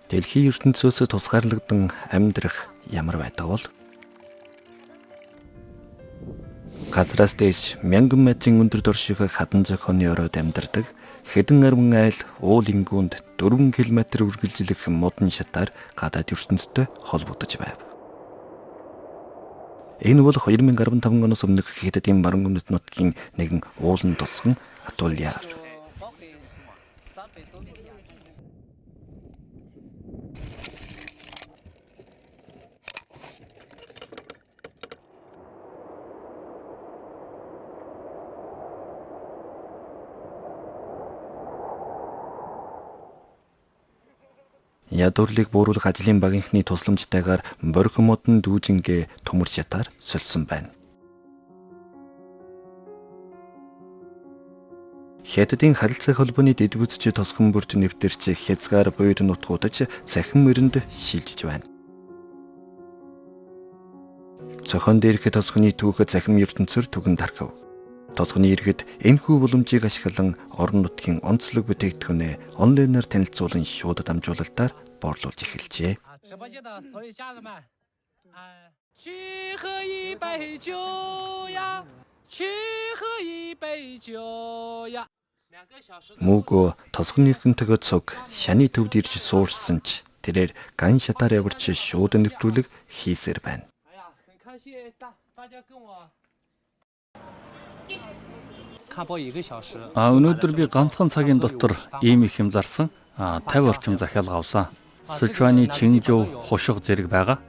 Дэлхийн ертөнцөөс тусгаарлагдан амьдрах ямар байдаг бол? Газраас дээш мянган метрийн өндөр дорших хадан зохионы оройд амьдардаг хэдэн арван айл уул ингүүнд 4 км үргэлжлэх модон шатаар гадаад ертөнцтэй холбогдож байв. Энэ бол 2015 оноос өмнөх Хятадын баруун өмнөд нутгийн нэгэн уулан тусган Атульяар. Ядуурлыг бууруулах ажлын багийнхны тусламжтайгаар борхо модон дүүжингээ төмөр шатаар сольсон байна. Хятадын харилцаа холбооны дэдвүцч тосгон бүрт нэвтэрч хязгаар буйд нутгуудаж цахим мөрөнд шилжиж байна. Цохон дээрх тосгоны түүх цахим ертөнцөөр түгэн тархав. Тосгоны иргэд энэхүү боломжийг ашиглан орон нутгийн онцлог бүтээгдэхүүнээ онлайнаар танилцуулан шууд дамжуулалтаар боорлуулж эхэлжээ. Мөөгөө тосгоныхонтойгоо цуг шаны төвд ирж суурсан ч тэрээр ган шатаар яварч шууд нэвтрүүлэг хийсээр байна. Өнөөдөр би ганцхан цагийн дотор ийм их юм зарсан 50 орчим захиалга авсан. Сычуаны Чинжүү хушиг зэрэг байгаа.